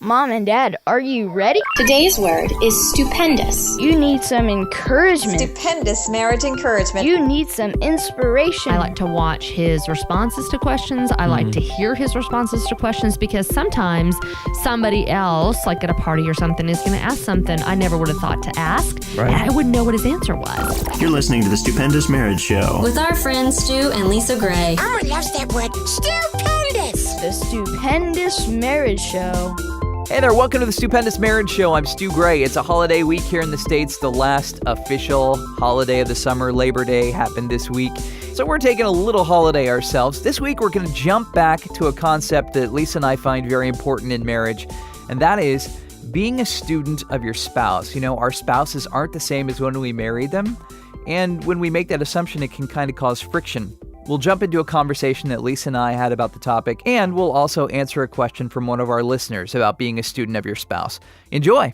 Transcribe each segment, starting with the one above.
Mom and Dad, are you ready? Today's word is stupendous. You need some encouragement. Stupendous marriage encouragement. You need some inspiration. I like to watch his responses to questions. I like to hear his responses to questions because sometimes somebody else, like at a party or something, is going to ask something I never would have thought to ask, and I wouldn't know what his answer was. You're listening to the Stupendous Marriage Show with our friends Stu and Lisa Gray. Elmer loves that word, stupendous. The Stupendous Marriage Show. Hey there, welcome to the Stupendous Marriage Show. I'm Stu Gray. It's a holiday week here in the States. The last official holiday of the summer, Labor Day, happened this week. So we're taking a little holiday ourselves. This week we're going to jump back to a concept that Lisa and I find very important in marriage, and that is being a student of your spouse. You know, our spouses aren't the same as when we married them, and when we make that assumption, it can kind of cause friction. We'll jump into a conversation that Lisa and I had about the topic, and we'll also answer a question from one of our listeners about being a student of your spouse. Enjoy!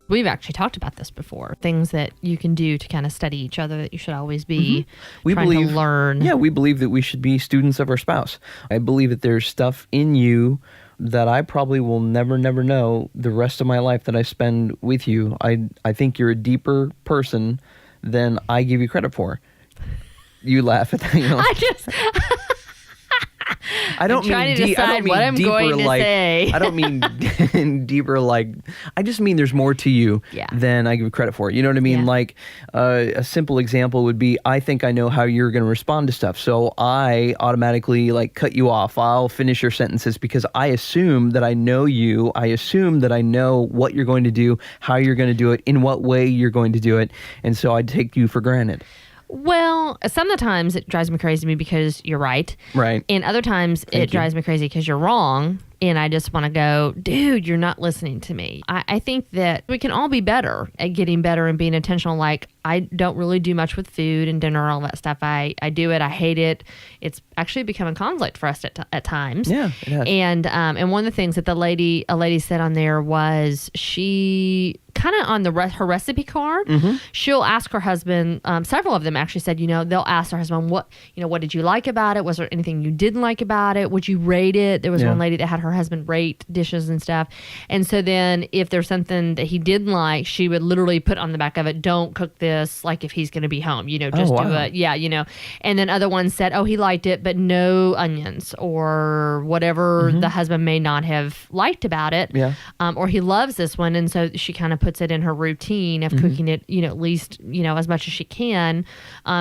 We've actually talked about this before. Things that you can do to kind of study each other, that you should always be trying to learn. Yeah, we believe that we should be students of our spouse. I believe that there's stuff in you that I probably will never know the rest of my life that I spend with you. I think you're a deeper person than I give you credit for. You laugh at that. You know? I don't mean deeper like. I don't mean deeper like. I just mean there's more to you than I give credit for. You know what I mean? Yeah. Like a simple example would be, I think I know how you're going to respond to stuff, so I automatically like cut you off. I'll finish your sentences because I assume that I know you. I assume that I know what you're going to do, how you're going to do it, in what way you're going to do it, and so I take you for granted. Well, some of the times it drives me crazy because you're right. Right. And other times it drives me crazy because you're wrong. And I just want to go, dude, you're not listening to me. I think that we can all be better at getting better and being intentional. Like, I don't really do much with food and dinner and all that stuff. I do it. I hate it. It's actually become a conflict for us at times. Yeah, it has. And one of the things that a lady said on there was she kind of on her recipe card, she'll ask her husband, several of them actually said, they'll ask their husband, what did you like about it? Was there anything you didn't like about it? Would you rate it? There was one lady that had her husband rate dishes and stuff. And so then if there's something that he didn't like, she would literally put on the back of it, don't cook this, like if he's going to be home, just do it. Yeah, And then other ones said, he liked it, but no onions or whatever the husband may not have liked about it. Yeah. Or he loves this one. And so she kind of puts it in her routine of cooking it, at least, as much as she can,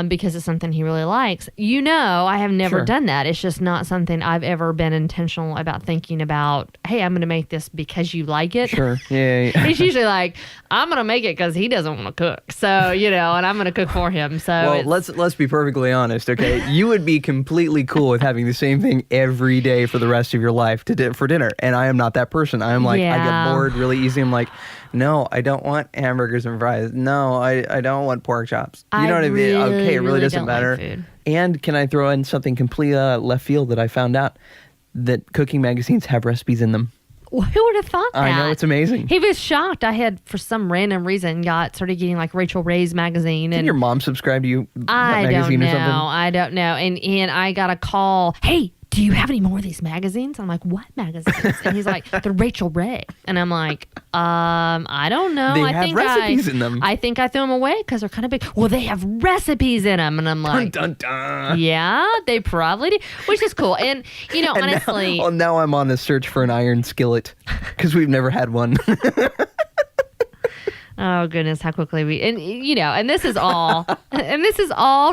because it's something he really likes. I have never done that. It's just not something I've ever been intentional about thinking about, hey, I'm going to make this because you like it. Sure. Yeah. It's usually like, I'm going to make it because he doesn't want to cook. So, and I'm going to cook for him. So let's be perfectly honest, okay? You would be completely cool with having the same thing every day for the rest of your life for dinner. And I am not that person. I'm like, I get bored really easy. I'm like, no, I don't want hamburgers and fries. No, I don't want pork chops. You know what I mean? Okay, it really doesn't matter. Like, and can I throw in something completely left field that I found out? That cooking magazines have recipes in them. Well, who would have thought that? I know, it's amazing. He was shocked. I had, for some random reason, started getting like Rachel Ray's magazine. Did your mom subscribe to you? That magazine or something? I don't know. And I got a call, hey, do you have any more of these magazines? I'm like, what magazines? And he's like, the Rachel Ray. And I'm like, I don't know. They have recipes in them. I think I threw them away because they're kind of big. Well, they have recipes in them. And I'm like, dun, dun, dun. Yeah, they probably do, which is cool. And, and honestly. Now I'm on the search for an iron skillet because we've never had one. Oh goodness, how quickly and this is all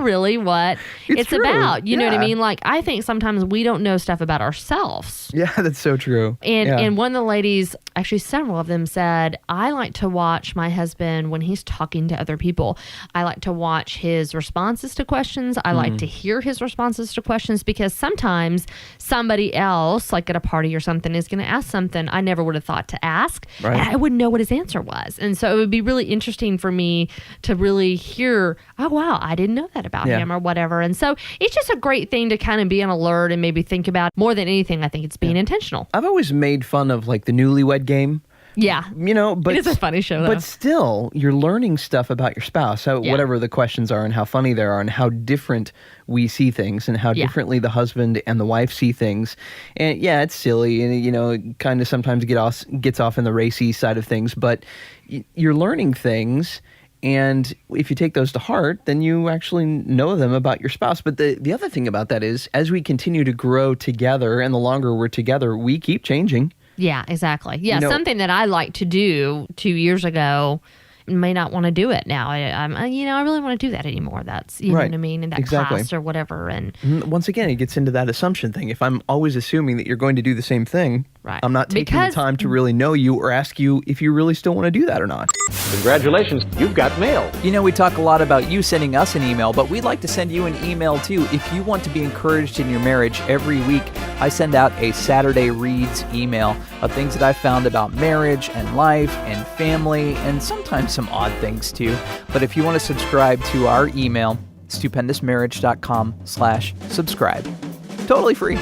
really what it's about. You know what I mean? Like, I think sometimes we don't know stuff about ourselves. Yeah, that's so true. And one of the ladies, actually several of them, said, I like to watch my husband when he's talking to other people. I like to watch his responses to questions. I like to hear his responses to questions because sometimes somebody else, like at a party or something, is going to ask something I never would have thought to ask. Right. And I wouldn't know what his answer was. And so it would be really interesting for me to really hear, oh wow, I didn't know that about him or whatever. And so it's just a great thing to kind of be on alert and maybe think about. More than anything, I think it's being intentional. I've always made fun of like the newlywed game Yeah. But it is a funny show, though. But still, you're learning stuff about your spouse, whatever the questions are and how funny they are and how different we see things and how differently the husband and the wife see things. And yeah, it's silly and, it kind of sometimes gets off in the racy side of things, but you're learning things. And if you take those to heart, then you actually know them about your spouse. But the other thing about that is, as we continue to grow together and the longer we're together, we keep changing. Yeah, exactly. Yeah, something that I liked to do 2 years ago may not want to do it now. I really want to do that anymore. That's, you know what I mean, in that class or whatever. And once again, it gets into that assumption thing. If I'm always assuming that you're going to do the same thing, I'm not taking the time to really know you or ask you if you really still want to do that or not. Congratulations, you've got mail. We talk a lot about you sending us an email, but we'd like to send you an email too. If you want to be encouraged in your marriage, every week I send out a Saturday Reads email of things that I found about marriage and life and family and sometimes some odd things too. But if you want to subscribe to our email, stupendousmarriage.com/subscribe. Totally free.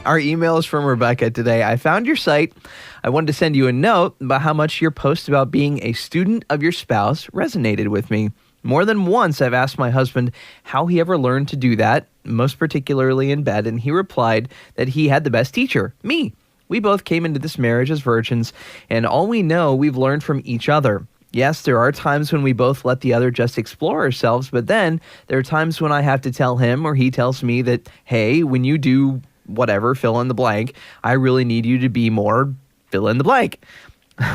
Our email is from Rebecca today. I found your site. I wanted to send you a note about how much your post about being a student of your spouse resonated with me. More than once, I've asked my husband how he ever learned to do that, most particularly in bed, and he replied that he had the best teacher, me. We both came into this marriage as virgins, and all we know, we've learned from each other. Yes, there are times when we both let the other just explore ourselves, but then there are times when I have to tell him or he tells me that, hey, when you do whatever, fill in the blank, I really need you to be more fill in the blank.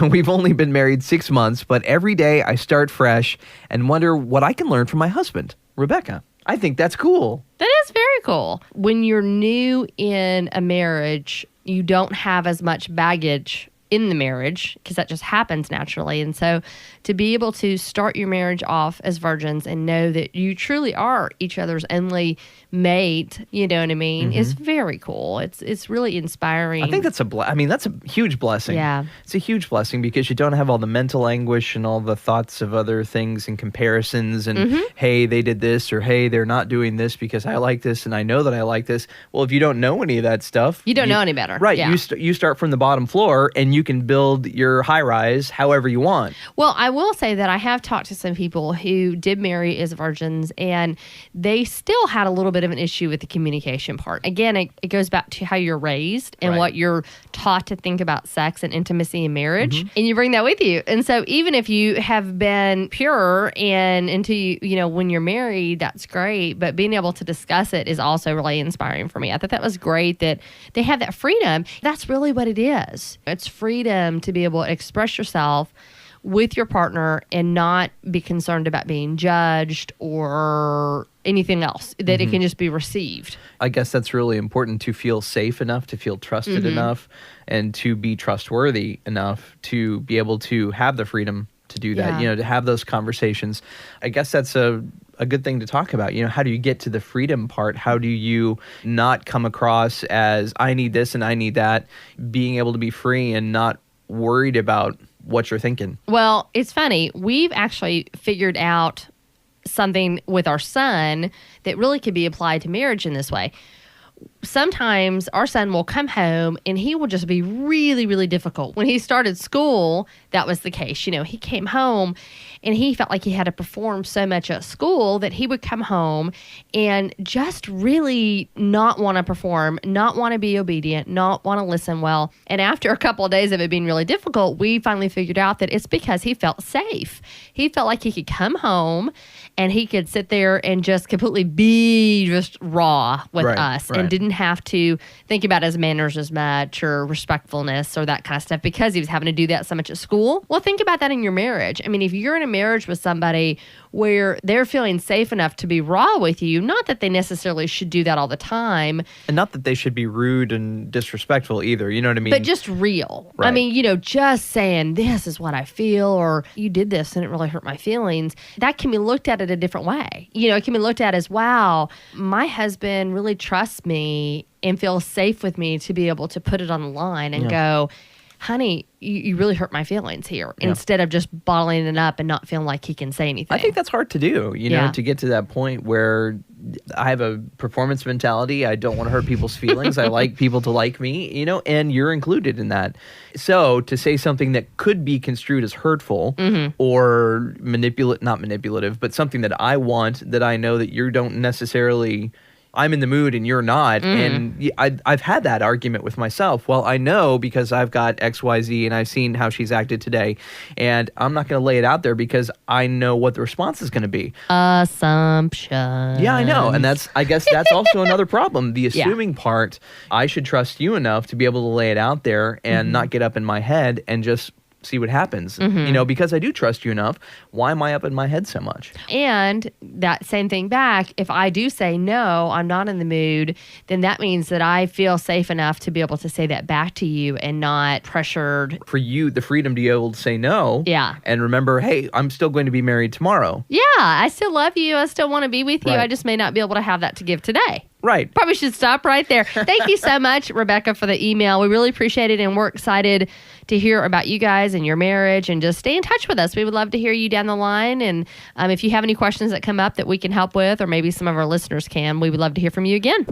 We've only been married 6 months, but every day I start fresh and wonder what I can learn from my husband, Rebecca. I think that's cool. That is very cool. When you're new in a marriage, you don't have as much baggage in the marriage because that just happens naturally. And so to be able to start your marriage off as virgins and know that you truly are each other's only mate, you know what I mean, is very cool. It's really inspiring. I think that's that's a huge blessing. Yeah. It's a huge blessing because you don't have all the mental anguish and all the thoughts of other things and comparisons and, hey, they did this or, hey, they're not doing this because I like this and I know that I like this. Well, if you don't know any of that stuff. You don't know any better. Right. Yeah. You start from the bottom floor and you can build your high rise however you want. Well, I will say that I have talked to some people who did marry as virgins and they still had a little bit of an issue with the communication part. Again, it goes back to how you're raised and what you're taught to think about sex and intimacy and marriage, and you bring that with you. And so even if you have been pure and until when you're married, that's great, but being able to discuss it is also really inspiring for me. I thought that was great that they have that freedom. That's really what it is. It's freedom to be able to express yourself with your partner and not be concerned about being judged or anything else, that it can just be received. I guess that's really important, to feel safe enough, to feel trusted enough, and to be trustworthy enough to be able to have the freedom to do that, to have those conversations. I guess that's a good thing to talk about. How do you get to the freedom part? How do you not come across as I need this and I need that, being able to be free and not worried about what you're thinking? Well, it's funny. We've actually figured out something with our son that really could be applied to marriage in this way. Sometimes our son will come home and he will just be really, really difficult. When he started school, that was the case. He came home and he felt like he had to perform so much at school that he would come home and just really not want to perform, not want to be obedient, not want to listen well. And after a couple of days of it being really difficult, we finally figured out that it's because he felt safe. He felt like he could come home and he could sit there and just completely be just raw with us and didn't have to think about his manners as much or respectfulness or that kind of stuff because he was having to do that so much at school. Well, think about that in your marriage. I mean, if you're in a marriage with somebody where they're feeling safe enough to be raw with you, not that they necessarily should do that all the time. And not that they should be rude and disrespectful either, you know what I mean? But just real. Right. I mean, just saying, this is what I feel, or you did this and it really hurt my feelings. That can be looked at in a different way. It can be looked at as, wow, my husband really trusts me and feels safe with me to be able to put it on the line and go, honey, you really hurt my feelings here, instead of just bottling it up and not feeling like he can say anything. I think that's hard to do, to get to that point where I have a performance mentality. I don't want to hurt people's feelings. I like people to like me, and you're included in that. So to say something that could be construed as hurtful or not manipulative, but something that I want that I know that you don't necessarily, I'm in the mood and you're not. And I've had that argument with myself. Well, I know because I've got XYZ and I've seen how she's acted today. And I'm not going to lay it out there because I know what the response is going to be. Assumption. Yeah, I know. And I guess that's also another problem. The assuming part, I should trust you enough to be able to lay it out there and not get up in my head and just see what happens. Because I do trust you enough. Why am I up in my head so much? And that same thing back, if I do say, no, I'm not in the mood, then that means that I feel safe enough to be able to say that back to you and not pressured. For you, the freedom to be able to say no. Yeah. And remember, hey, I'm still going to be married tomorrow. Yeah, I still love you. I still want to be with you. Right. I just may not be able to have that to give today. Right. Probably should stop right there. Thank you so much, Rebecca, for the email. We really appreciate it, and we're excited to hear about you guys and your marriage, and just stay in touch with us. We would love to hear you down the line, and if you have any questions that come up that we can help with, or maybe some of our listeners can, we would love to hear from you again.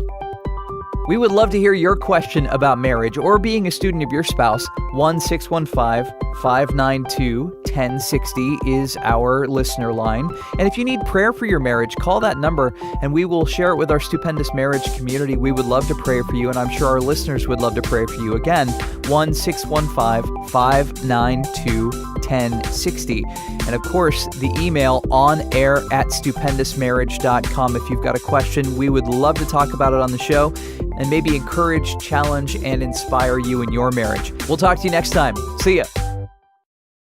We would love to hear your question about marriage or being a student of your spouse. 1-615-592-1060 is our listener line. And if you need prayer for your marriage, call that number and we will share it with our Stupendous Marriage community. We would love to pray for you, and I'm sure our listeners would love to pray for you. Again, 1-615-592-1060. And of course, the email onair@stupendousmarriage.com. If you've got a question, we would love to talk about it on the show and maybe encourage, challenge, and inspire you in your marriage. We'll talk to you next time. See ya.